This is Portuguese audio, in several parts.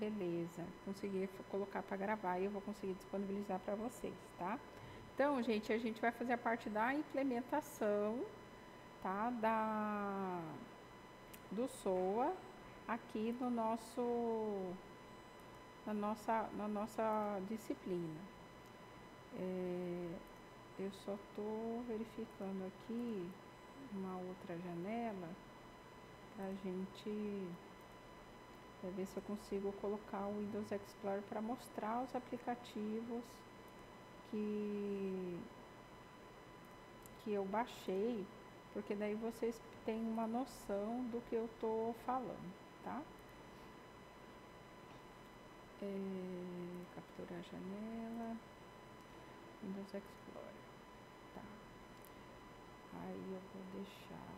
beleza. Consegui colocar para gravar e eu vou conseguir disponibilizar para vocês, tá? Então, gente, a gente vai fazer a parte da implementação, tá? Do SOA aqui no na nossa disciplina. Eu só estou verificando aqui uma outra janela para a gente ver se eu consigo colocar o Windows Explorer para mostrar os aplicativos que eu baixei, porque daí vocês têm uma noção do que eu estou falando, tá? Capturar a janela, Windows Explorer, tá? Aí eu vou deixar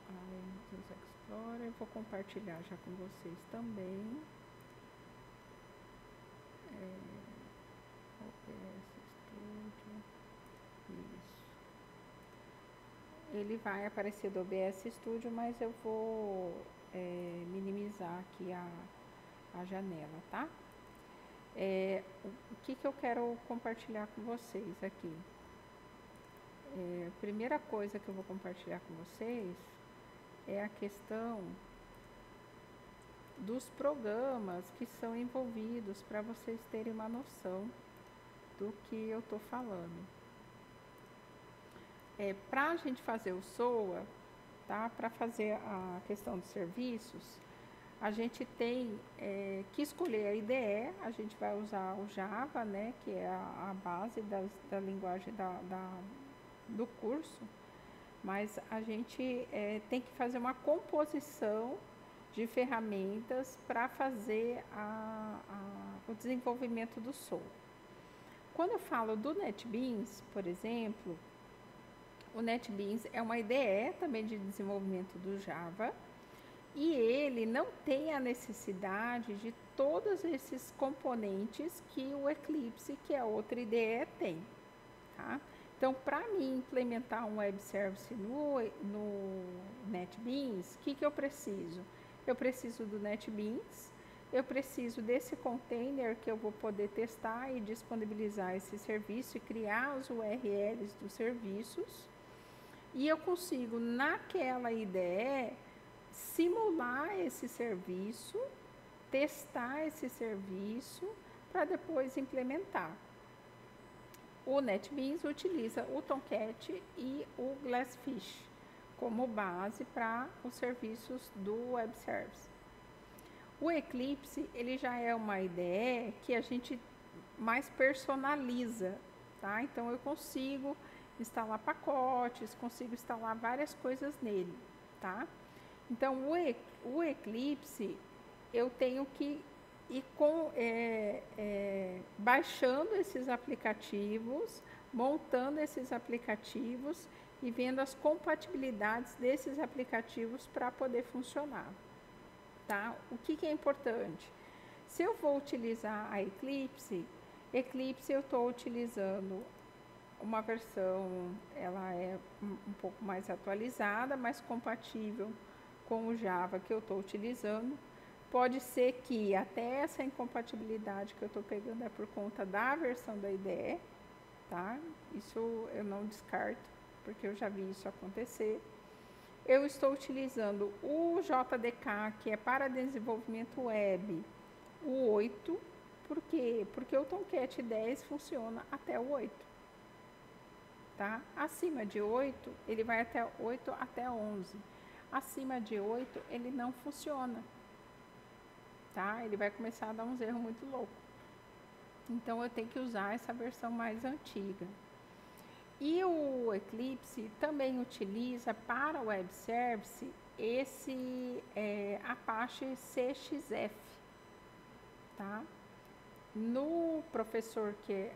a Windows Explorer, vou compartilhar já com vocês também. OBS Studio, isso. Ele vai aparecer do OBS Studio, mas eu vou minimizar aqui a janela, tá? O que eu quero compartilhar com vocês aqui? A primeira coisa que eu vou compartilhar com vocês é a questão dos programas que são envolvidos, para vocês terem uma noção do que eu estou falando. Para a gente fazer o SOA, tá? Para fazer a questão dos serviços, a gente tem que escolher a IDE. A gente vai usar o Java, né, que é a base da linguagem do curso, mas a gente tem que fazer uma composição de ferramentas para fazer o desenvolvimento do SOA. Quando eu falo do NetBeans, por exemplo, o NetBeans é uma IDE também de desenvolvimento do Java, e ele não tem a necessidade de todos esses componentes que o Eclipse, que é outra IDE, tem, tá? Então, para mim implementar um web service no NetBeans, o que eu preciso? Eu preciso do NetBeans, eu preciso desse container que eu vou poder testar e disponibilizar esse serviço e criar os URLs dos serviços, e eu consigo naquela IDE simular esse serviço, testar esse serviço para depois implementar. O NetBeans utiliza o Tomcat e o Glassfish como base para os serviços do web service. O Eclipse, ele já é uma IDE que a gente mais personaliza, tá? Então eu consigo instalar pacotes, consigo instalar várias coisas nele, tá? Então o Eclipse eu tenho que ir baixando esses aplicativos, montando esses aplicativos e vendo as compatibilidades desses aplicativos para poder funcionar, tá? O que é importante? Se eu vou utilizar a Eclipse eu estou utilizando uma versão, ela é um pouco mais atualizada, mais compatível com o Java que eu estou utilizando. Pode ser que até essa incompatibilidade que eu estou pegando é por conta da versão da IDE, tá? Isso eu não descarto, porque eu já vi isso acontecer. Eu estou utilizando o JDK, que é para desenvolvimento web, o 8. Por quê? Porque o Tomcat 10 funciona até o 8. Tá? Acima de 8, ele vai até 8 até 11. Acima de 8, ele não funciona. Tá? Ele vai começar a dar uns erros muito loucos. Então, eu tenho que usar essa versão mais antiga. E o Eclipse também utiliza para o web service esse Apache CXF. Tá? No professor que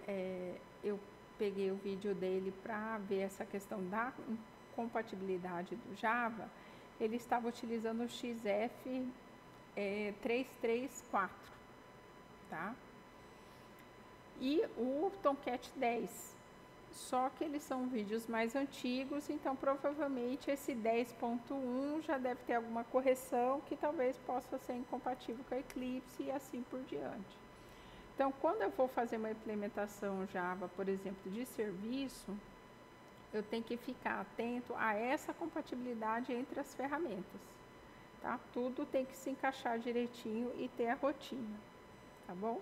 eu peguei o vídeo dele para ver essa questão da compatibilidade do Java, ele estava utilizando o XF 334, tá? E o Tomcat 10. só que eles são vídeos mais antigos, então provavelmente esse 10.1 já deve ter alguma correção que talvez possa ser incompatível com a Eclipse e assim por diante. Então, quando eu vou fazer uma implementação Java, por exemplo, de serviço, eu tenho que ficar atento a essa compatibilidade entre as ferramentas, tá? Tudo tem que se encaixar direitinho e ter a rotina, tá bom?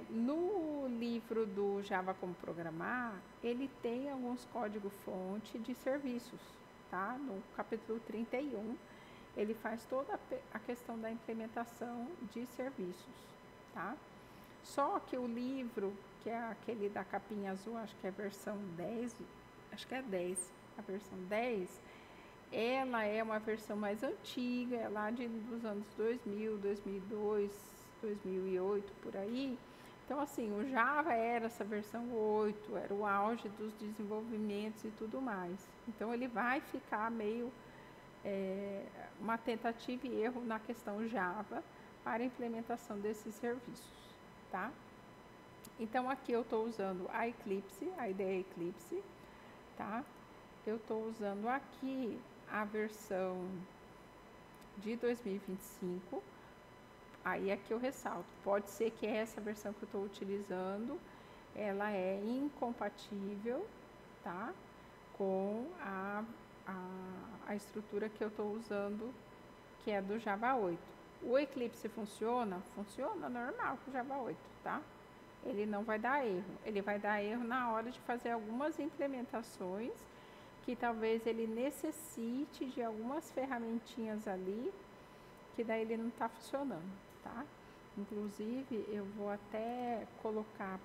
No livro do Java Como Programar, ele tem alguns código-fonte de serviços, tá? No capítulo 31, ele faz toda a questão da implementação de serviços, tá? Só que o livro, que é aquele da capinha azul, acho que é a versão 10, acho que é 10, a versão 10, ela é uma versão mais antiga, é lá dos anos 2000, 2002, 2008, por aí. Então, assim, o Java era essa versão 8, era o auge dos desenvolvimentos e tudo mais. Então, ele vai ficar meio uma tentativa e erro na questão Java para a implementação desses serviços, tá? Então, aqui eu estou usando a Eclipse, a IDE Eclipse, tá? Eu estou usando aqui a versão de 2025, aí aqui eu ressalto, pode ser que essa versão que eu estou utilizando, ela é incompatível, tá? Com a estrutura que eu estou usando, que é do Java 8. O Eclipse funciona? Funciona normal com o Java 8, tá? Ele não vai dar erro. Ele vai dar erro na hora de fazer algumas implementações que talvez ele necessite de algumas ferramentinhas ali, que daí ele não está funcionando, tá? Inclusive, eu vou até colocar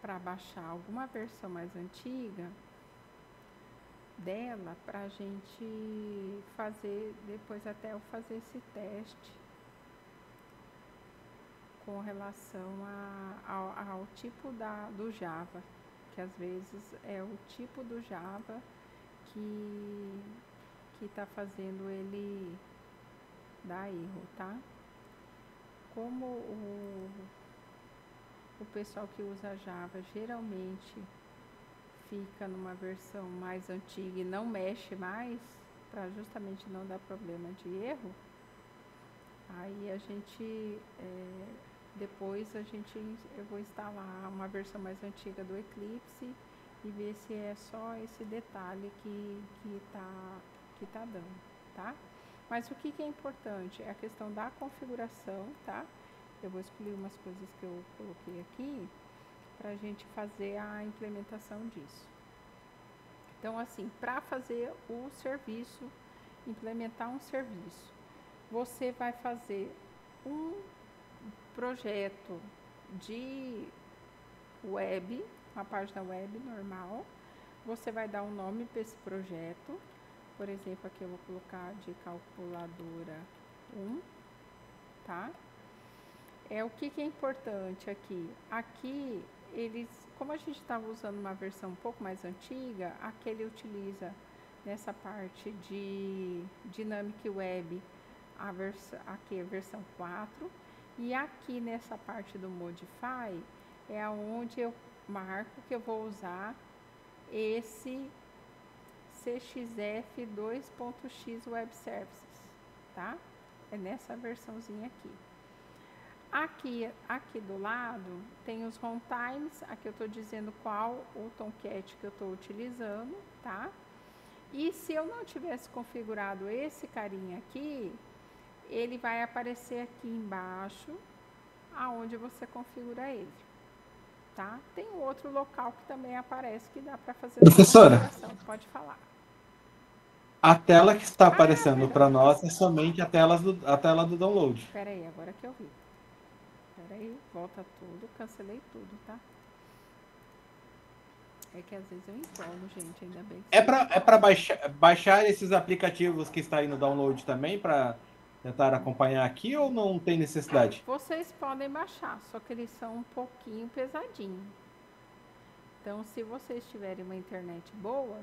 para baixar alguma versão mais antiga dela, para a gente fazer, depois até eu fazer esse teste com relação ao tipo do Java, que às vezes é o tipo do Java que está fazendo ele dar erro, tá? Como o pessoal que usa Java geralmente fica numa versão mais antiga e não mexe mais, para justamente não dar problema de erro, aí a gente, depois eu vou instalar uma versão mais antiga do Eclipse e ver se é só esse detalhe que tá dando, tá? Mas o que é importante é a questão da configuração, tá? Eu vou excluir umas coisas que eu coloquei aqui para a gente fazer a implementação disso. Então, assim, para fazer o serviço, implementar um serviço, você vai fazer um projeto de web, uma página web normal. Você vai dar um nome para esse projeto. Por exemplo, aqui eu vou colocar de calculadora 1, tá? O que é importante aqui? Aqui, como a gente estava usando uma versão um pouco mais antiga, aqui ele utiliza nessa parte de Dynamic Web aqui a versão 4, e aqui nessa parte do Modify é onde eu marco que eu vou usar esse CXF 2.x Web Services, tá? É nessa versãozinha aqui. Aqui do lado tem os runtimes, aqui eu estou dizendo qual o Tomcat que eu estou utilizando, tá? E se eu não tivesse configurado esse carinha aqui, ele vai aparecer aqui embaixo, aonde você configura ele, tá? Tem outro local que também aparece que dá para fazer essa configuração. Pode falar. A tela que está aparecendo para nós é somente a tela do download. Espera aí, agora que eu vi. Espera aí, volta tudo, cancelei tudo, tá? É que às vezes eu empolgo, gente, ainda bem que... É para baixar esses aplicativos que está aí no download também, para tentar acompanhar aqui, ou não tem necessidade? Vocês podem baixar, só que eles são um pouquinho pesadinhos. Então, se vocês tiverem uma internet boa,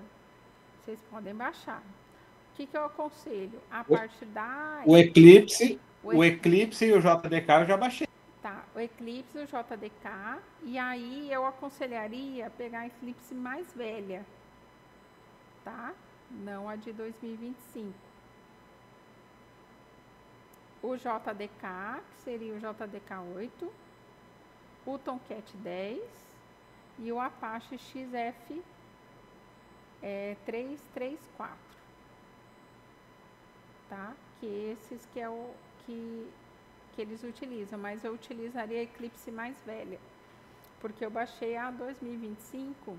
vocês podem baixar. O que eu aconselho? A parte da... O Eclipse e o JDK eu já baixei. Tá, o Eclipse, o JDK, e aí eu aconselharia pegar a Eclipse mais velha, tá? Não a de 2025. O JDK, que seria o JDK 8, o Tomcat 10 e o Apache XF 334, tá? Que esses que é o que eles utilizam, mas eu utilizaria a Eclipse mais velha, porque eu baixei a 2025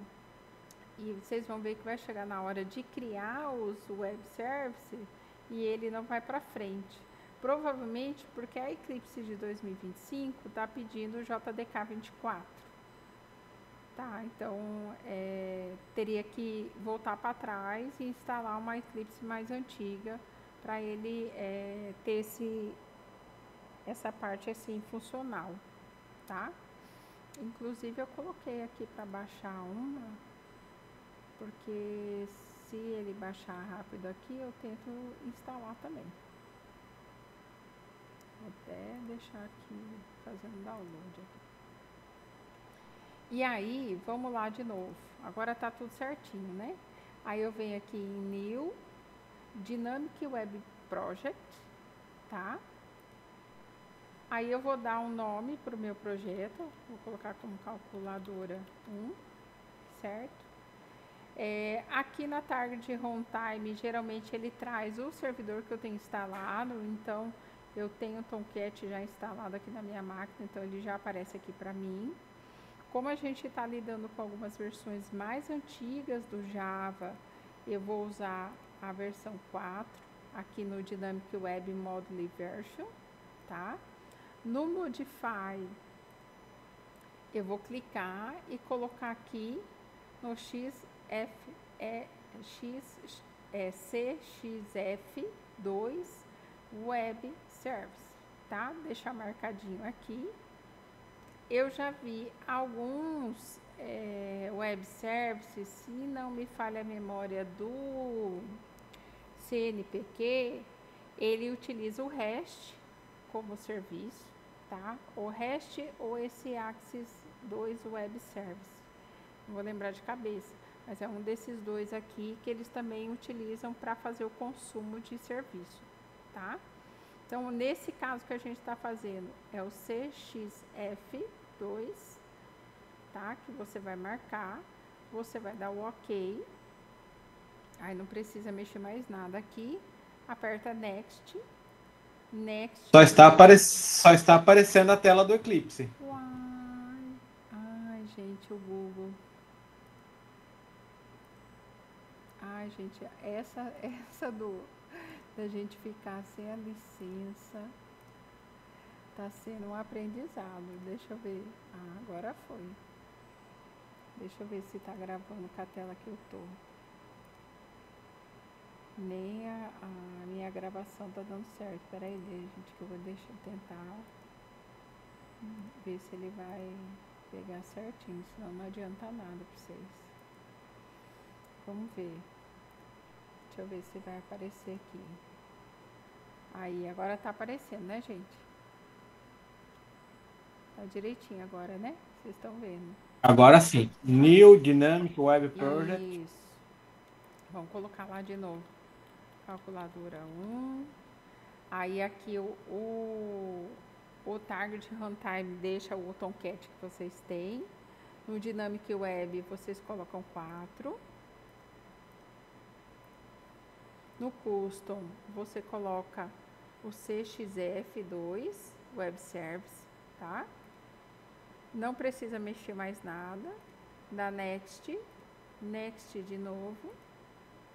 e vocês vão ver que vai chegar na hora de criar os web services e ele não vai para frente. Provavelmente porque a Eclipse de 2025 está pedindo o JDK 24. Tá, então teria que voltar para trás e instalar uma Eclipse mais antiga para ele ter essa parte assim funcional, tá? Inclusive eu coloquei aqui para baixar uma, porque se ele baixar rápido aqui eu tento instalar também. Vou até deixar aqui fazendo download aqui. E aí, vamos lá de novo. Agora tá tudo certinho, né? Aí eu venho aqui em New, Dynamic Web Project, tá? Aí eu vou dar um nome para o meu projeto, vou colocar como calculadora 1, certo? Aqui na Target Runtime, geralmente ele traz o servidor que eu tenho instalado, então eu tenho o Tomcat já instalado aqui na minha máquina, então ele já aparece aqui para mim. Como a gente está lidando com algumas versões mais antigas do Java, eu vou usar a versão 4 aqui no Dynamic Web Modular Version, tá? No Modify, eu vou clicar e colocar aqui no CXF2 Web Service, tá? Deixar marcadinho aqui. Eu já vi alguns web services, se não me falha a memória do CNPq, ele utiliza o REST como serviço, tá? O REST ou esse Axis 2 Web Service. Não vou lembrar de cabeça, mas é um desses dois aqui que eles também utilizam para fazer o consumo de serviço, tá? Então, nesse caso que a gente está fazendo é o CXF2, tá? Que você vai marcar, você vai dar o OK. Aí não precisa mexer mais nada aqui. Aperta Next. Next. Só está aparecendo a tela do Eclipse. Uai. Ai, gente, o Google. Ai, gente, essa da gente ficar sem a licença tá sendo um aprendizado. Deixa eu ver. Ah, agora foi. Deixa eu ver se tá gravando com a tela que eu tô. Nem a minha gravação tá dando certo. Pera aí, gente, que eu vou tentar ver se ele vai pegar certinho, senão não adianta nada pra vocês. Vamos ver. Deixa eu ver se vai aparecer aqui. Aí, agora tá aparecendo, né, gente? Tá direitinho agora, né? Vocês estão vendo. Agora sim. New Dynamic Web Project. Isso. Vamos colocar lá de novo. Calculadora 1. Aí aqui o Target Runtime deixa o Tomcat que vocês têm. No Dynamic Web vocês colocam 4. No Custom você coloca o CXF2 Web Service, tá? Não precisa mexer mais nada. Dá Next. Next de novo.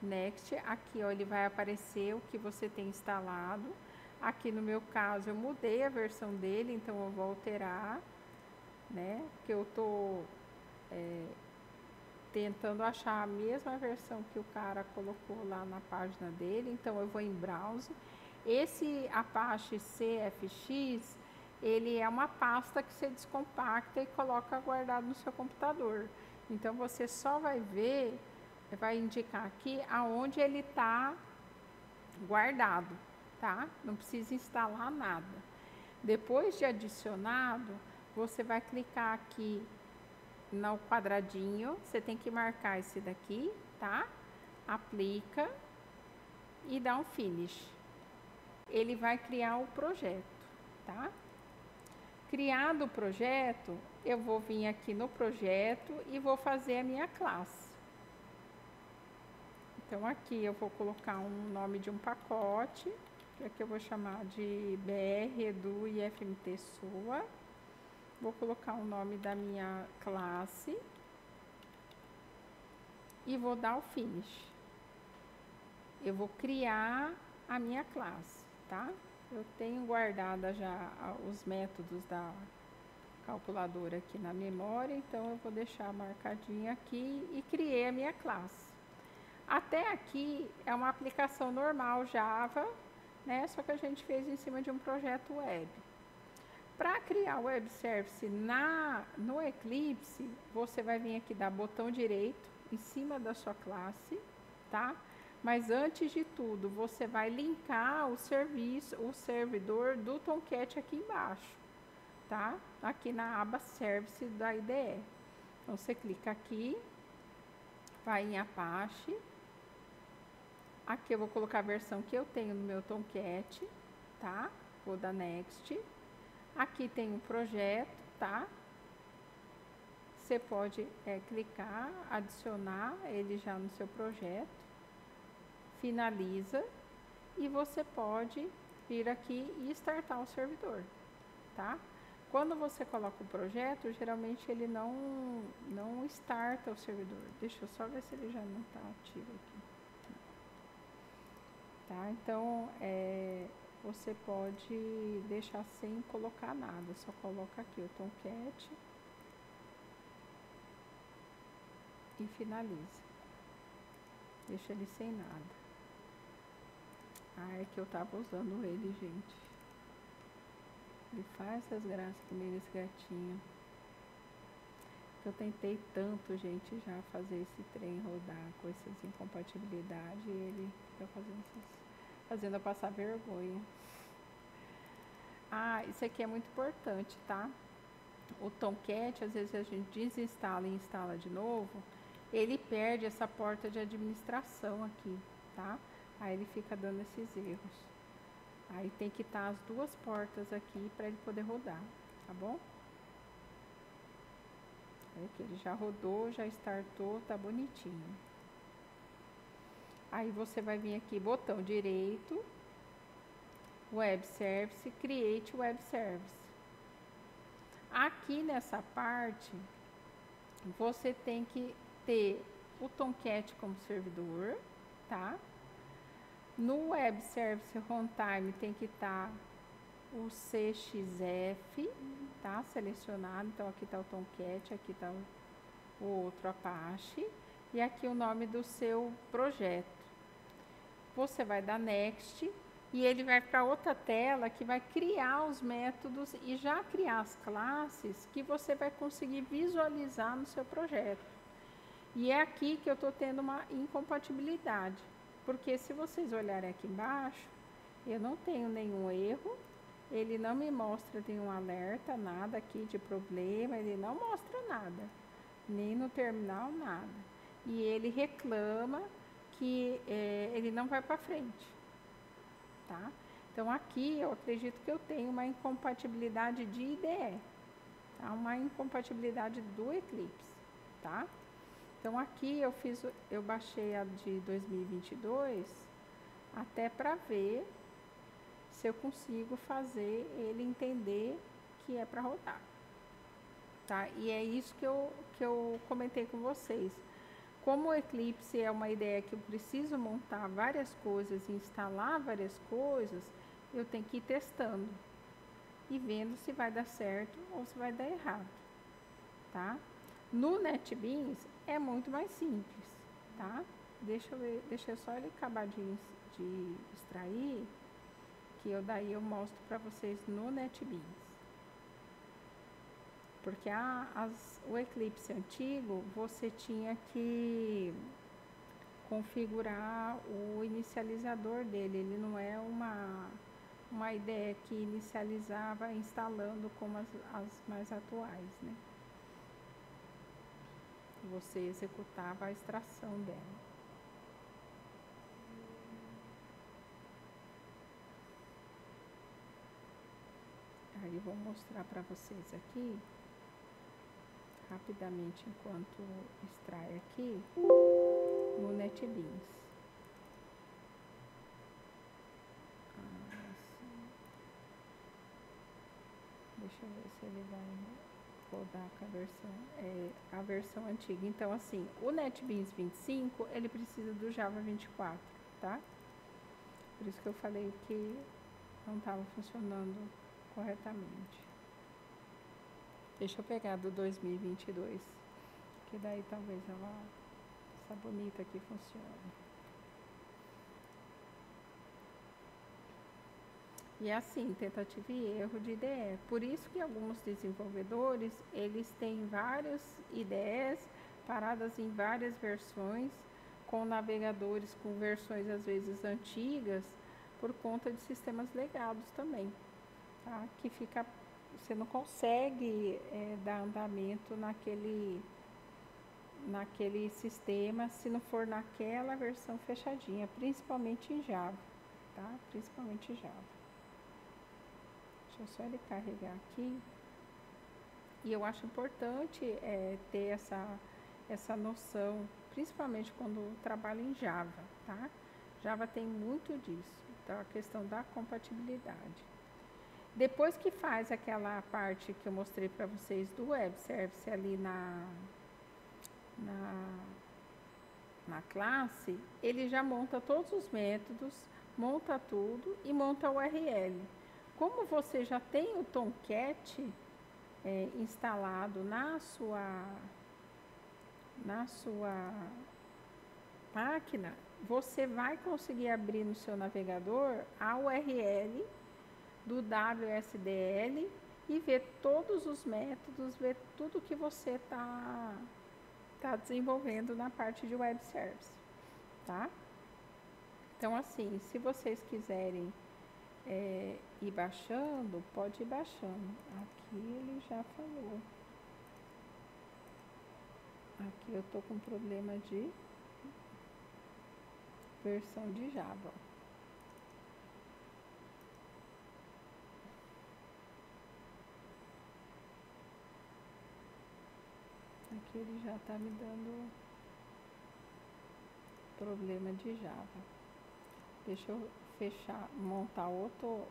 Next. Aqui, ó, ele vai aparecer o que você tem instalado. Aqui no meu caso, eu mudei a versão dele, então eu vou alterar, né? Porque eu tô tentando achar a mesma versão que o cara colocou lá na página dele. Então, eu vou em Browse. Esse Apache CFX, ele é uma pasta que você descompacta e coloca guardado no seu computador. Então, você só vai ver, vai indicar aqui aonde ele está guardado, tá? Não precisa instalar nada. Depois de adicionado, você vai clicar aqui no quadradinho, você tem que marcar esse daqui, tá? Aplica e dá um finish. Ele vai criar o projeto, tá? Criado o projeto, eu vou vir aqui no projeto e vou fazer a minha classe. Então aqui eu vou colocar um nome de um pacote, que aqui eu vou chamar de BR Edu IFMT SOA. Vou colocar o nome da minha classe e vou dar o finish. Eu vou criar a minha classe, tá? Eu tenho guardada já os métodos da calculadora aqui na memória, então eu vou deixar marcadinho aqui e criei a minha classe. Até aqui é uma aplicação normal Java, né? Só que a gente fez em cima de um projeto web. Para criar o web service no Eclipse, você vai vir aqui dar botão direito em cima da sua classe, tá? Mas antes de tudo, você vai linkar o servidor do Tomcat aqui embaixo, tá? Aqui na aba Service da IDE. Então, você clica aqui, vai em Apache. Aqui eu vou colocar a versão que eu tenho no meu Tomcat, tá? Vou dar Next. Aqui tem um projeto, tá? Você pode clicar, adicionar ele já no seu projeto. Finaliza. E você pode vir aqui e startar o servidor, tá? Quando você coloca o projeto, geralmente ele não starta o servidor. Deixa eu só ver se ele já não está ativo aqui. Tá? Então, você pode deixar sem colocar nada. Só coloca aqui o Tomcat e finaliza. Deixa ele sem nada. É que eu tava usando ele, gente. Ele faz essas graças comigo, esse gatinho. Eu tentei tanto, gente, já fazer esse trem rodar com essas incompatibilidades e ele fica fazendo eu passar vergonha. Isso aqui é muito importante, tá? O Tomcat, às vezes a gente desinstala e instala de novo, ele perde essa porta de administração aqui, tá? Aí ele fica dando esses erros. Aí tem que estar as duas portas aqui para ele poder rodar, tá bom? Aqui ele já rodou, já startou, tá bonitinho. Aí você vai vir aqui, botão direito, Web Service, Create Web Service. Aqui nessa parte, você tem que ter o Tomcat como servidor, tá? No Web Service Runtime tem que estar o CXF, tá? Selecionado. Então aqui está o Tomcat, aqui está o outro Apache e aqui o nome do seu projeto. Você vai dar Next e ele vai para outra tela que vai criar os métodos e já criar as classes que você vai conseguir visualizar no seu projeto. E é aqui que eu estou tendo uma incompatibilidade. Porque se vocês olharem aqui embaixo, eu não tenho nenhum erro, ele não me mostra nenhum alerta, nada aqui de problema, ele não mostra nada, nem no terminal, nada. E ele reclama que ele não vai para frente, tá? Então aqui eu acredito que eu tenho uma incompatibilidade de IDE, tá? Uma incompatibilidade do Eclipse, tá? Então aqui eu baixei a de 2022 até para ver se eu consigo fazer ele entender que é para rodar, tá? E é isso que eu comentei com vocês. Como o Eclipse é uma ideia que eu preciso montar várias coisas e instalar várias coisas, eu tenho que ir testando e vendo se vai dar certo ou se vai dar errado, tá? No NetBeans é muito mais simples, tá? Deixa eu só ele acabar de extrair, que daí eu mostro para vocês no NetBeans. Porque o Eclipse antigo, você tinha que configurar o inicializador dele, ele não é uma IDE que inicializava instalando como as mais atuais, né? Você executava a extração dela. Aí eu vou mostrar para vocês aqui, rapidamente, enquanto extrai aqui, no NetBeans. Deixa eu ver se ele vai rodar com a versão antiga. Então, assim, o NetBeans 25, ele precisa do Java 24, tá? Por isso que eu falei que não estava funcionando corretamente. Deixa eu pegar do 2022, que daí talvez essa bonita aqui funcione. E é assim, tentativa e erro de IDE. Por isso que alguns desenvolvedores, eles têm várias IDEs paradas em várias versões, com navegadores com versões às vezes antigas, por conta de sistemas legados também, tá? Que fica, você não consegue dar andamento naquele sistema se não for naquela versão fechadinha, principalmente em Java, tá? Principalmente em Java. Deixa eu só ele carregar aqui. E eu acho importante ter essa noção, principalmente quando trabalha em Java, tá? Java tem muito disso, então a questão da compatibilidade. Depois que faz aquela parte que eu mostrei para vocês do Web Service ali na classe, ele já monta todos os métodos, monta tudo e monta o URL. Como você já tem o Tomcat instalado na sua máquina, você vai conseguir abrir no seu navegador a URL do WSDL e ver todos os métodos, ver tudo que você está desenvolvendo na parte de Web Service, tá? Então, assim, se vocês quiserem ir baixando, pode ir baixando. Aqui ele já falou. Aqui eu tô com problema de versão de Java. Aqui ele já tá me dando problema de Java. Deixa eu fechar, montar outro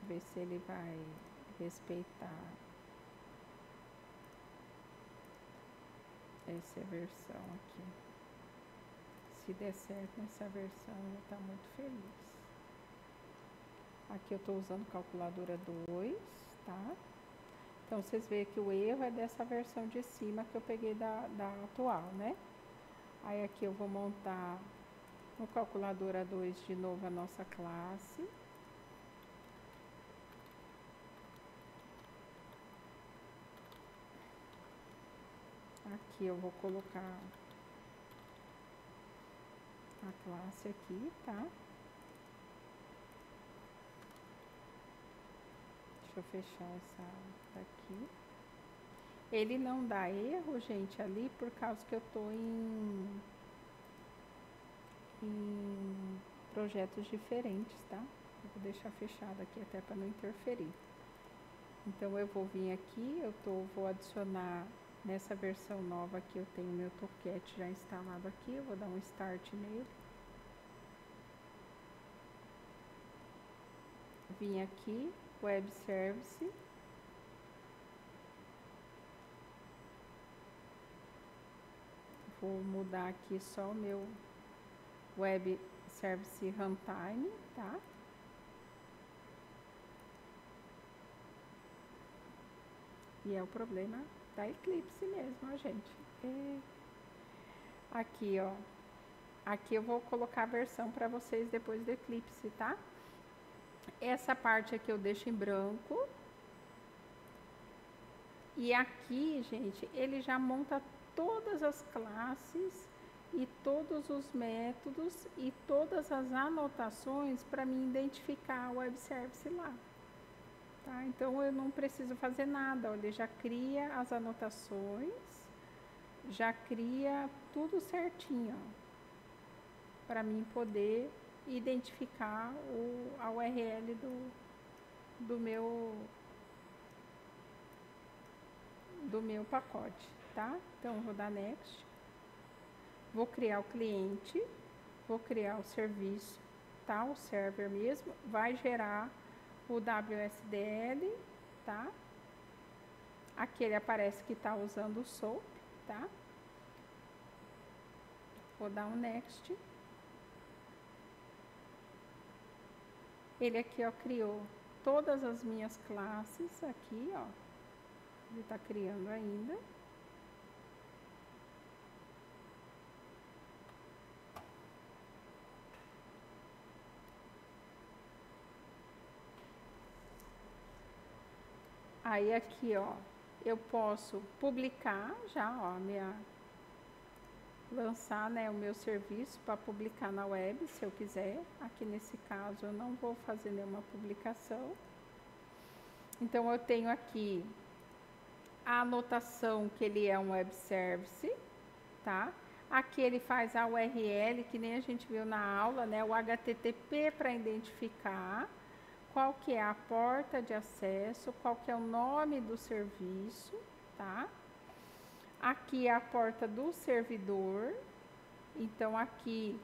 ver se ele vai respeitar essa versão aqui. Se der certo nessa versão, eu vou estar muito feliz. Aqui eu estou usando calculadora 2, tá? Então, vocês veem que o erro é dessa versão de cima que eu peguei da atual, né? Aí aqui eu vou montar no calculadora 2 de novo a nossa classe. Aqui eu vou colocar a classe aqui, tá? Deixa eu fechar essa daqui. Ele não dá erro, gente, ali por causa que eu tô em projetos diferentes, tá? Eu vou deixar fechado aqui até para não interferir. Então eu vou vir aqui, vou adicionar nessa versão nova aqui, eu tenho meu Tomcat já instalado aqui, eu vou dar um start nele. Vim aqui, Web Service. Vou mudar aqui só o meu Web Service Runtime, tá? E é o problema da Eclipse mesmo, ó, gente. Aqui, ó. Aqui eu vou colocar a versão para vocês depois do Eclipse, tá? Essa parte aqui eu deixo em branco. E aqui, gente, ele já monta todas as classes e todos os métodos e todas as anotações para me identificar o web service lá. Tá? Então eu não preciso fazer nada, olha, ele já cria as anotações, já cria tudo certinho para mim poder identificar a URL do meu pacote, tá? Então, vou dar Next, vou criar o cliente, vou criar o serviço, tá? O server mesmo, vai gerar o WSDL, tá? Aqui ele aparece que está usando o SOAP, tá? Vou dar um Next. Ele aqui, ó, criou todas as minhas classes aqui, ó. Ele está criando ainda. Aí aqui, ó, eu posso publicar já, ó, lançar, né, o meu serviço para publicar na web, se eu quiser. Aqui nesse caso eu não vou fazer nenhuma publicação. Então eu tenho aqui a anotação que ele é um web service, tá? Aqui ele faz a URL, que nem a gente viu na aula, né? O HTTP para identificar qual que é a porta de acesso, qual que é o nome do serviço, tá? Aqui é a porta do servidor. Então aqui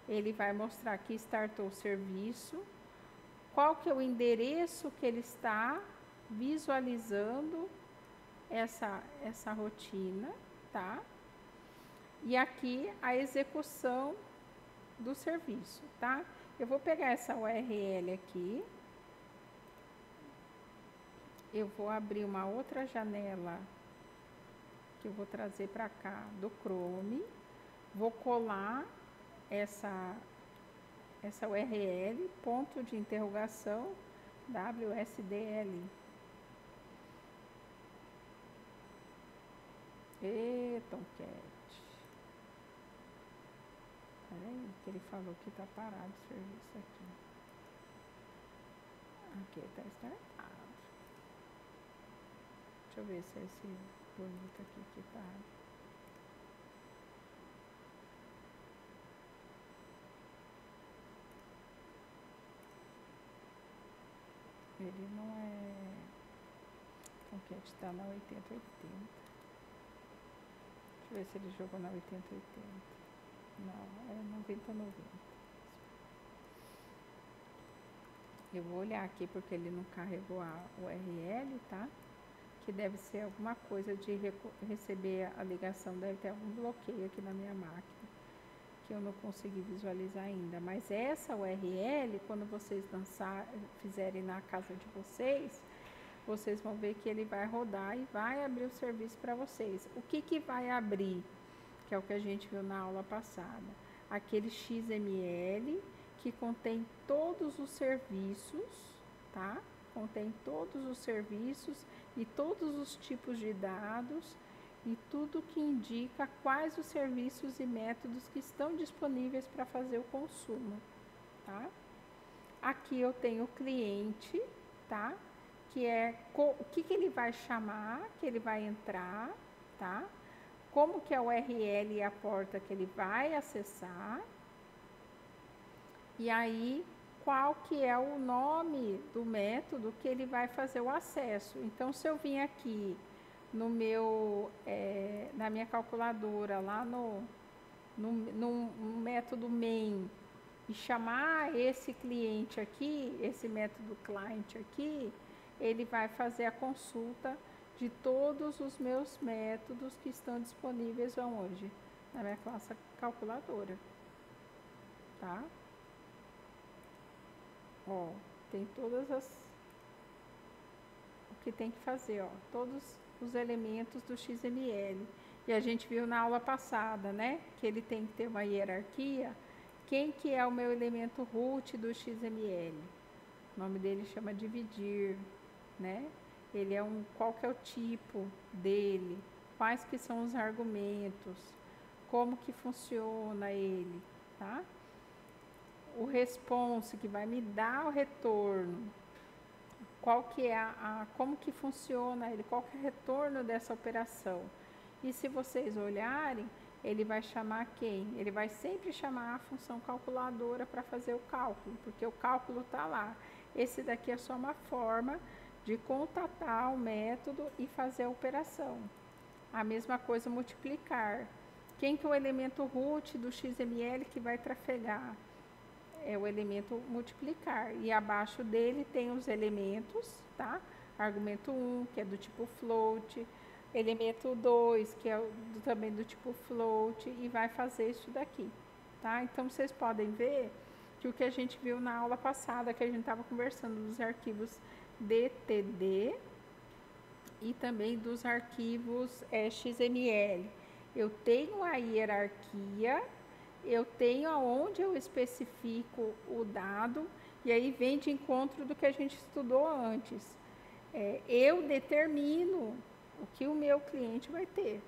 ele vai mostrar que startou o serviço, qual que é o endereço que ele está visualizando essa rotina, tá? E aqui a execução do serviço, tá? Eu vou pegar essa URL aqui, eu vou abrir uma outra janela que eu vou trazer para cá do Chrome, vou colar essa URL, ponto de interrogação, WSDL. E Tomcat. Peraí, que ele falou que tá parado o serviço aqui. Aqui tá startado. Deixa eu ver se é esse bonito aqui que tá. Ele não é. Tomcat tá na 8080. Deixa eu ver se ele jogou na 8080. Não, é 9090. Eu vou olhar aqui porque ele não carregou a URL, tá? Que deve ser alguma coisa de receber a ligação, deve ter algum bloqueio aqui na minha máquina que eu não consegui visualizar ainda. Mas essa URL, quando vocês fizerem na casa de vocês, vocês vão ver que ele vai rodar e vai abrir o serviço para vocês. O que vai abrir? Que é o que a gente viu na aula passada. Aquele XML que contém todos os serviços, tá? Contém todos os serviços e todos os tipos de dados e tudo que indica quais os serviços e métodos que estão disponíveis para fazer o consumo, tá? Aqui eu tenho o cliente, tá? Que é o que ele vai chamar, que ele vai entrar, tá? Como que é a URL e a porta que ele vai acessar. E aí, qual que é o nome do método que ele vai fazer o acesso. Então, se eu vim aqui no na minha calculadora, lá no método main, e chamar esse cliente aqui, esse método client aqui, ele vai fazer a consulta de todos os meus métodos que estão disponíveis hoje na minha classe calculadora, tá? Ó, tem todas o que tem que fazer, ó, todos os elementos do XML. E a gente viu na aula passada, né, que ele tem que ter uma hierarquia. Quem que é o meu elemento root do XML? O nome dele chama dividir, né? qual que é o tipo dele, quais que são os argumentos, como que funciona ele, tá? O response que vai me dar o retorno, qual que é como que funciona ele, qual que é o retorno dessa operação. E se vocês olharem, ele vai chamar quem? Ele vai sempre chamar a função calculadora para fazer o cálculo, porque o cálculo está lá. Esse daqui é só uma forma de contatar o método e fazer a operação. A mesma coisa multiplicar. Quem que é o elemento root do XML que vai trafegar? É o elemento multiplicar. E abaixo dele tem os elementos, tá? Argumento 1, que é do tipo float. Elemento 2, que é também do tipo float. E vai fazer isso daqui, tá? Então, vocês podem ver que o que a gente viu na aula passada, que a gente estava conversando dos arquivos DTD e também dos arquivos XML. Eu tenho a hierarquia, eu tenho aonde eu especifico o dado, e aí vem de encontro do que a gente estudou antes. Eu determino o que o meu cliente vai ter.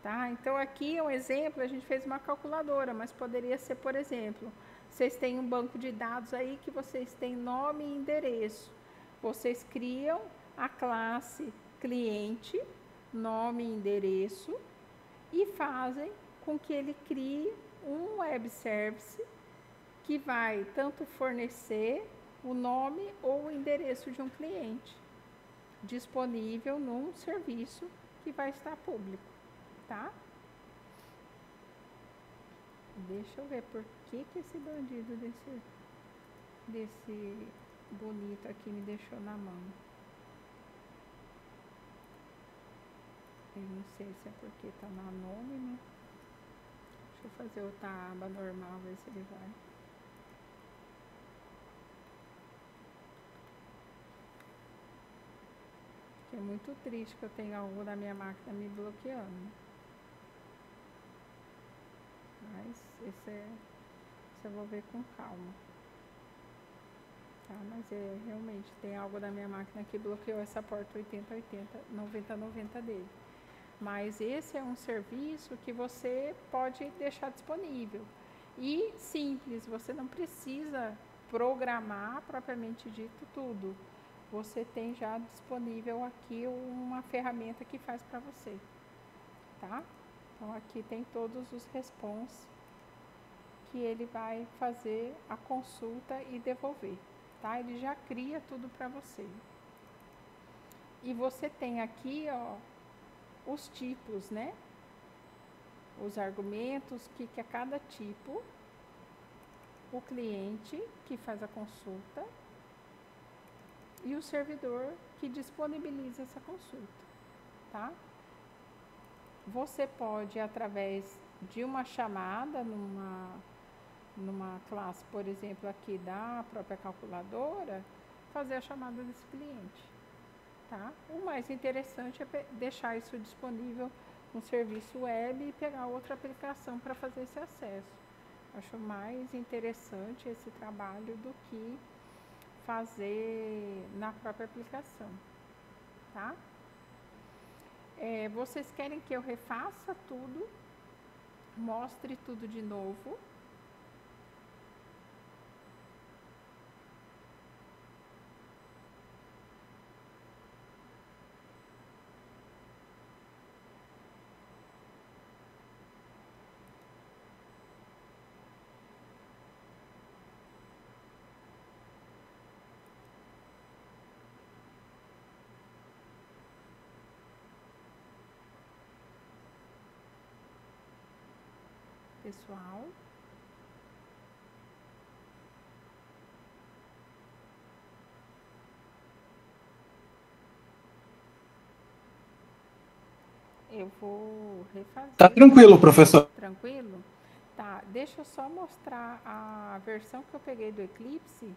Tá? Então, aqui é um exemplo, a gente fez uma calculadora, mas poderia ser, por exemplo, vocês têm um banco de dados aí que vocês têm nome e endereço. Vocês criam a classe cliente, nome e endereço, e fazem com que ele crie um web service que vai tanto fornecer o nome ou o endereço de um cliente, disponível num serviço que vai estar público, tá? Deixa eu ver por que esse bandido desse bonito aqui me deixou na mão. Eu não sei se é porque tá na anônimo. Deixa eu fazer outra aba normal, ver se ele vai. É muito triste que eu tenho algo da minha máquina me bloqueando. Mas esse eu vou ver com calma. Tá? Mas realmente tem algo da minha máquina que bloqueou essa porta 8080, 9090 dele. Mas esse é um serviço que você pode deixar disponível. E simples, você não precisa programar propriamente dito tudo. Você tem já disponível aqui uma ferramenta que faz para você, tá? Então, aqui tem todos os responses que ele vai fazer a consulta e devolver, tá? Ele já cria tudo para você. E você tem aqui, ó, os tipos, né? Os argumentos que a cada tipo, o cliente que faz a consulta e o servidor que disponibiliza essa consulta, tá? Você pode, através de uma chamada numa classe, por exemplo, aqui da própria calculadora, fazer a chamada desse cliente, tá? O mais interessante é deixar isso disponível no serviço web e pegar outra aplicação para fazer esse acesso. Acho mais interessante esse trabalho do que fazer na própria aplicação, tá? Vocês querem que eu refaça tudo, mostre tudo de novo? Pessoal, eu vou refazer. Tá tranquilo, professor. Tranquilo? Tá, deixa eu só mostrar a versão que eu peguei do Eclipse,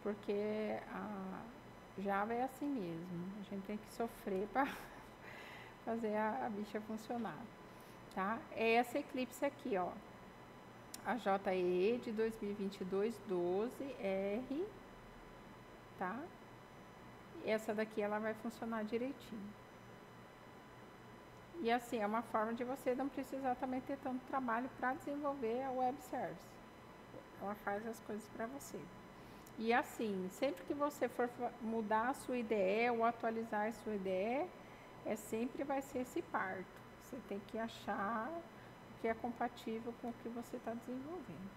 porque a Java é assim mesmo, a gente tem que sofrer para fazer a bicha funcionar. Tá? É essa Eclipse aqui, ó, a JE de 2022 12 R tá? Essa daqui ela vai funcionar direitinho. E assim, é uma forma de você não precisar também ter tanto trabalho para desenvolver a web service. Ela faz as coisas para você. E assim, sempre que você for mudar a sua IDE ou atualizar a sua IDE, sempre vai ser esse parto. Você tem que achar o que é compatível com o que você está desenvolvendo.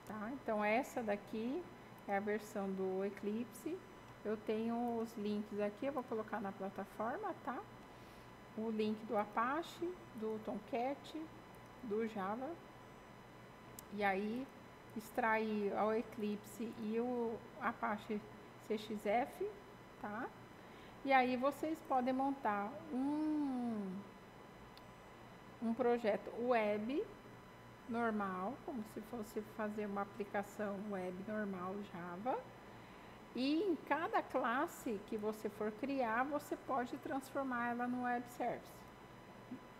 Tá? Então, essa daqui é a versão do Eclipse. Eu tenho os links aqui, eu vou colocar na plataforma, tá? O link do Apache, do Tomcat, do Java. E aí, extrair o Eclipse e o Apache CXF, tá? E aí vocês podem montar um projeto web normal, como se fosse fazer uma aplicação web normal Java. E em cada classe que você for criar, você pode transformar ela no web service.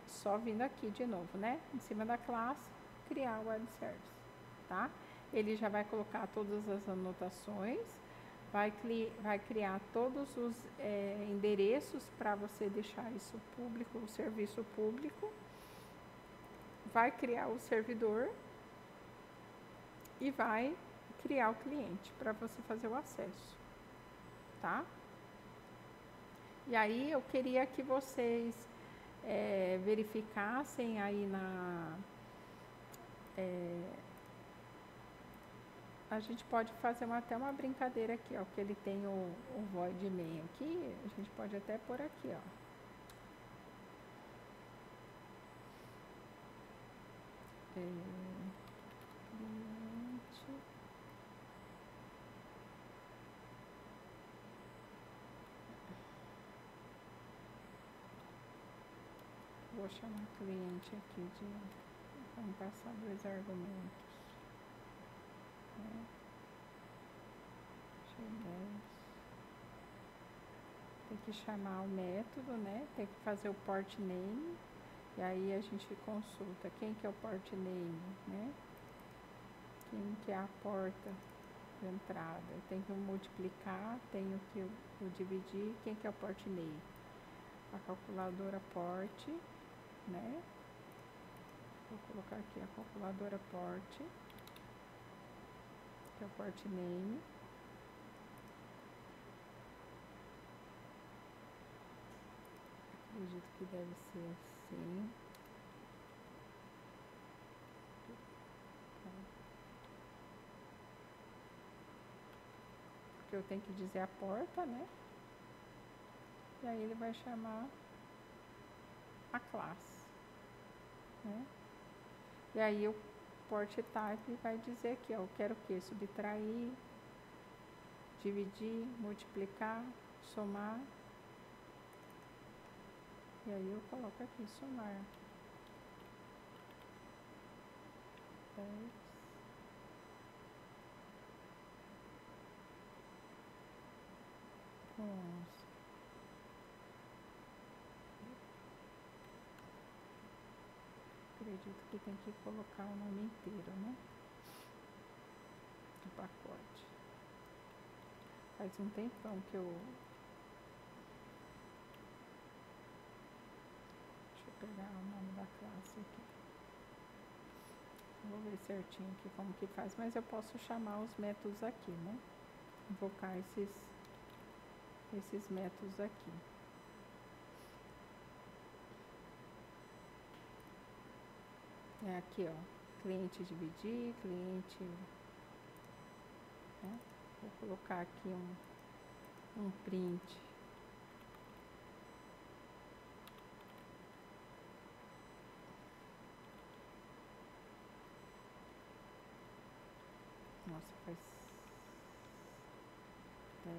Só vindo aqui de novo, né? Em cima da classe, criar o web service, tá? Ele já vai colocar todas as anotações, vai criar todos os endereços para você deixar isso público, o serviço público, vai criar o servidor e vai criar o cliente para você fazer o acesso, tá? E aí eu queria que vocês verificassem aí a gente pode fazer até uma brincadeira aqui, ó, que ele tem o void main aqui, a gente pode até pôr aqui, ó. Cliente. Vou chamar cliente aqui vamos passar 2 argumentos. Tem que chamar o método, né? Tem que fazer o port name. E aí a gente consulta quem que é o port name, né? Quem que é a porta de entrada. Eu tenho que multiplicar, tenho que o dividir. Quem que é o port name? A calculadora port, né? Vou colocar aqui a calculadora port, que é o port name. Acredito que deve ser assim. Porque eu tenho que dizer a porta, né? E aí ele vai chamar a classe, né? E aí o port type vai dizer aqui, ó, eu quero o que? Subtrair, dividir, multiplicar, somar. E aí eu coloco aqui, somar. 10. Com 11. Acredito que tem que colocar o nome inteiro, né? Do pacote. Faz um tempão que eu... Deixa eu pegar o nome da classe aqui. Vou ver certinho aqui como que faz, mas eu posso chamar os métodos aqui, né? Invocar esses métodos aqui. É aqui, ó, cliente dividir, cliente, né? Vou colocar aqui um print. Nossa, faz 10.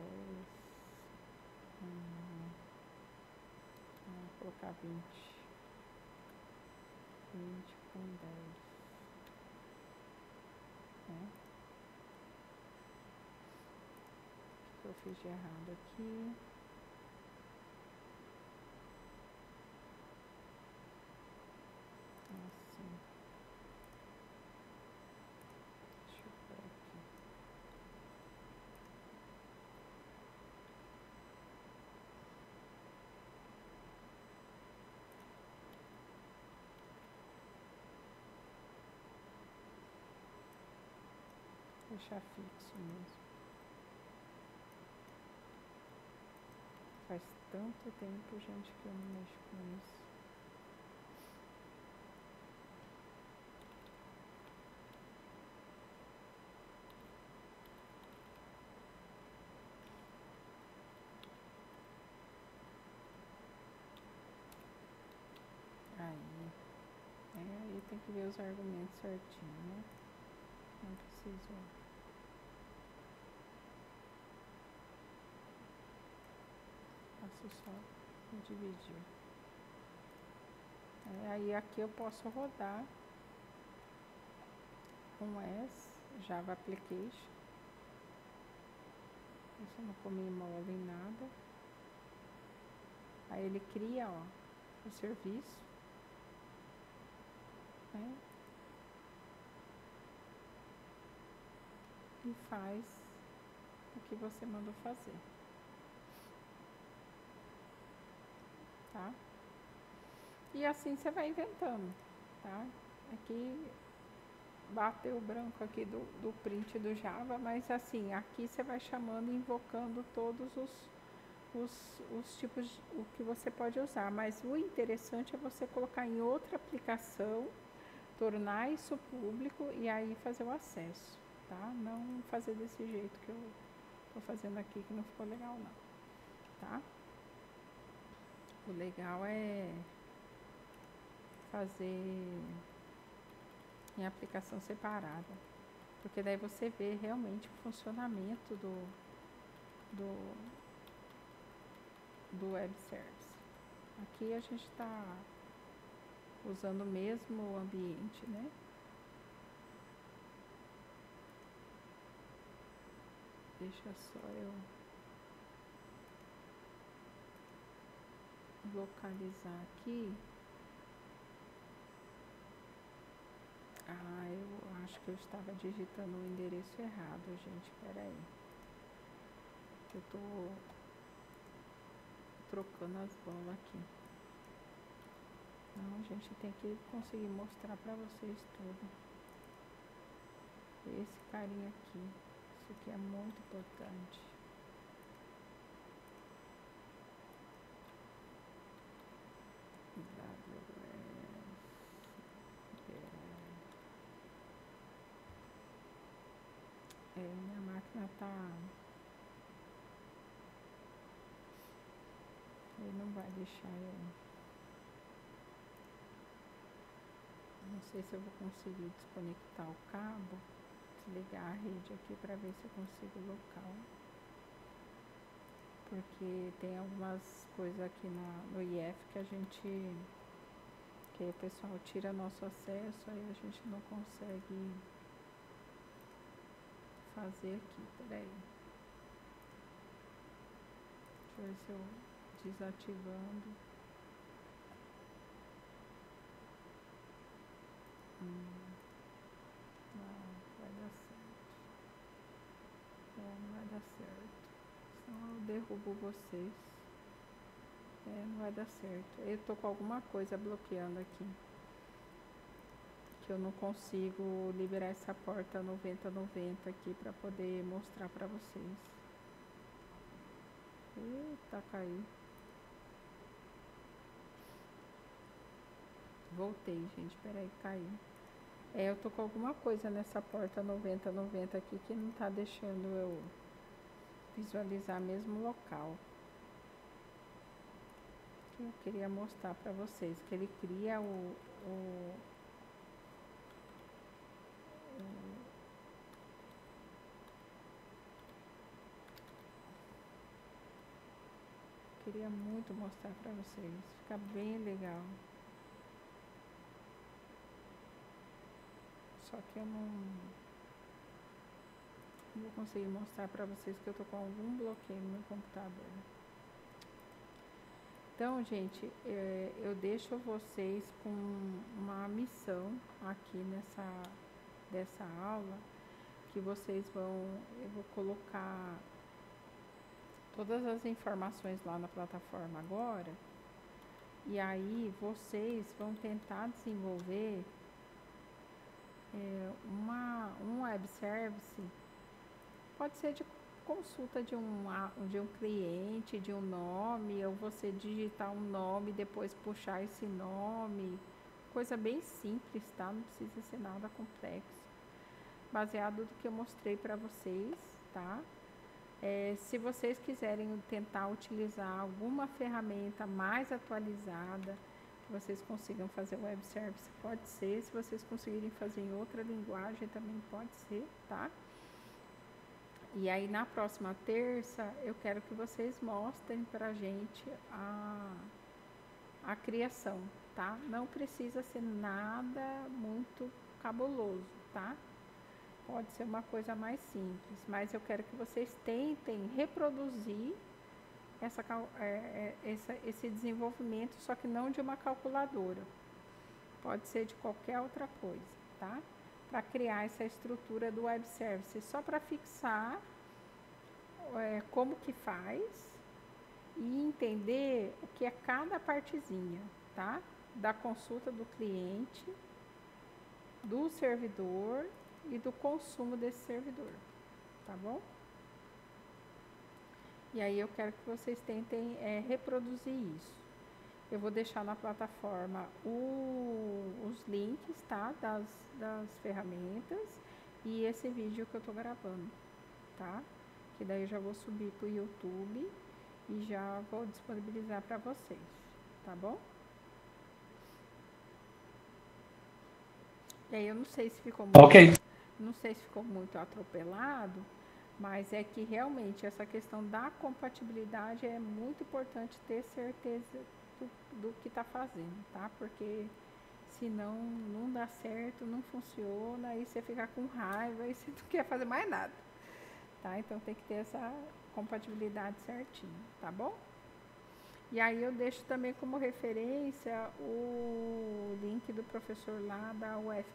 Vou colocar 20. 20 com 10. Né? O que eu fiz de errado aqui? Assim. Deixa eu pôr aqui. deixar fixo mesmo. Faz tanto tempo, gente, que eu não mexo com isso. Aí tem que ver os argumentos certinho, né? Não preciso. Faço só dividir. Aí aqui eu posso rodar um S, Java Application. Isso não comi mole em nada. Aí ele cria, ó, o serviço, né? E faz o que você mandou fazer, tá? E assim você vai inventando, tá? Aqui bateu o branco aqui do print do Java, mas assim, aqui você vai chamando e invocando todos os tipos, o que você pode usar. Mas o interessante é você colocar em outra aplicação, tornar isso público e aí fazer o acesso, tá? Não fazer desse jeito que eu tô fazendo aqui, que não ficou legal não, tá? O legal é fazer em aplicação separada, porque daí você vê realmente o funcionamento do web service. Aqui a gente está usando o mesmo ambiente, né? Deixa só eu localizar aqui. Eu acho que eu estava digitando o endereço errado, gente. Pera aí. Eu tô trocando as bolas aqui. Não, a gente tem que conseguir mostrar pra vocês tudo. Esse carinha aqui. Isso aqui é muito importante. Minha máquina tá... Ele não vai deixar eu... Não sei se eu vou conseguir desconectar o cabo, desligar a rede aqui para ver se eu consigo o local. Porque tem algumas coisas aqui no IF que a gente... que aí o pessoal tira nosso acesso, aí a gente não consegue fazer aqui. Peraí. Deixa eu ver se eu desativando. Não, vai dar certo. Não vai dar certo. Senão eu derrubo vocês. Não vai dar certo. Eu tô com alguma coisa bloqueando aqui. Que eu não consigo liberar essa porta 9090 aqui pra poder mostrar pra vocês. Eita, caiu. Voltei, gente. Peraí, caiu. Eu tô com alguma coisa nessa porta 9090 aqui que não tá deixando eu visualizar mesmo o local. Que eu queria mostrar pra vocês. Que ele cria queria muito mostrar pra vocês. Fica bem legal. Só que eu não vou conseguir mostrar pra vocês que eu tô com algum bloqueio no meu computador. Então, gente, eu deixo vocês com uma missão aqui dessa aula, que vocês eu vou colocar todas as informações lá na plataforma agora, e aí vocês vão tentar desenvolver um web service Pode ser de consulta de um cliente, de um nome, ou você digitar um nome, depois puxar esse nome. Coisa bem simples, tá? Não precisa ser nada complexo. Baseado no que eu mostrei para vocês, tá? Se vocês quiserem tentar utilizar alguma ferramenta mais atualizada, que vocês consigam fazer web service, pode ser. Se vocês conseguirem fazer em outra linguagem, também pode ser, tá? E aí, na próxima terça, eu quero que vocês mostrem pra gente a criação, tá? Não precisa ser nada muito cabuloso, tá? Pode ser uma coisa mais simples, mas eu quero que vocês tentem reproduzir esse desenvolvimento, só que não de uma calculadora. Pode ser de qualquer outra coisa, tá? Para criar essa estrutura do web service, só para fixar como que faz e entender o que é cada partezinha, tá? Da consulta do cliente, do servidor e do consumo desse servidor, tá bom? E aí eu quero que vocês tentem reproduzir isso. Eu vou deixar na plataforma os links, tá? Das ferramentas e esse vídeo que eu tô gravando, tá? Que daí eu já vou subir pro YouTube e já vou disponibilizar para vocês, tá bom? E aí eu não sei se ficou muito, não sei se ficou muito atropelado, mas é que realmente essa questão da compatibilidade é muito importante ter certeza do que está fazendo, tá? Porque senão não dá certo, não funciona, aí você fica com raiva e você não quer fazer mais nada, tá? Então tem que ter essa compatibilidade certinho, tá bom? E aí eu deixo também como referência o link do professor lá da UFRP,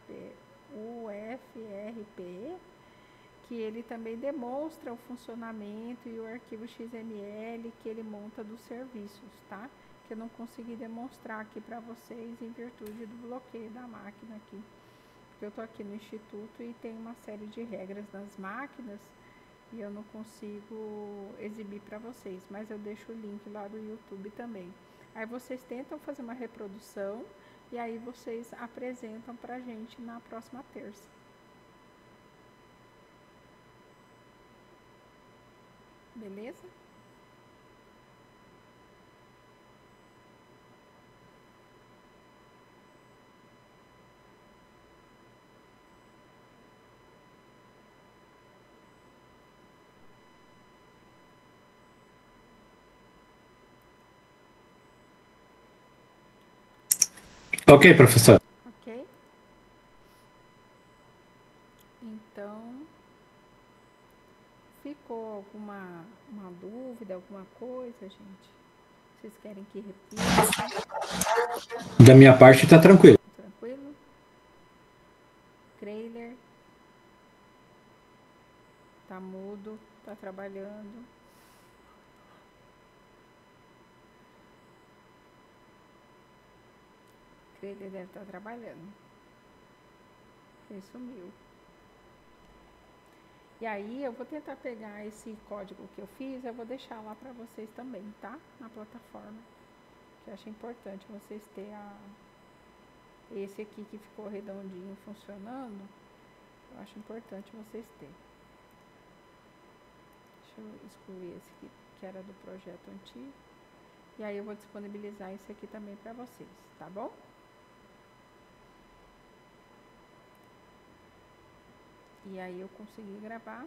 que ele também demonstra o funcionamento e o arquivo XML que ele monta dos serviços, tá? Que eu não consegui demonstrar aqui para vocês em virtude do bloqueio da máquina aqui. Porque eu tô aqui no instituto e tem uma série de regras nas máquinas e eu não consigo exibir para vocês, mas eu deixo o link lá do YouTube também. Aí vocês tentam fazer uma reprodução e aí vocês apresentam pra gente na próxima terça. Beleza? Ok, professor. Ok? Então, ficou alguma dúvida, alguma coisa, gente? Vocês querem que repita? Da minha parte tá tranquilo. Tranquilo? Trailer? Tá mudo? Tá trabalhando? Ele deve estar trabalhando. Ele sumiu. E aí eu vou tentar pegar esse código que eu fiz, eu vou deixar lá para vocês também, tá? Na plataforma. Que eu acho importante vocês terem esse aqui que ficou redondinho funcionando. Eu acho importante vocês terem. Deixa eu excluir esse aqui que era do projeto antigo. E aí eu vou disponibilizar esse aqui também para vocês, tá bom? E aí eu consegui gravar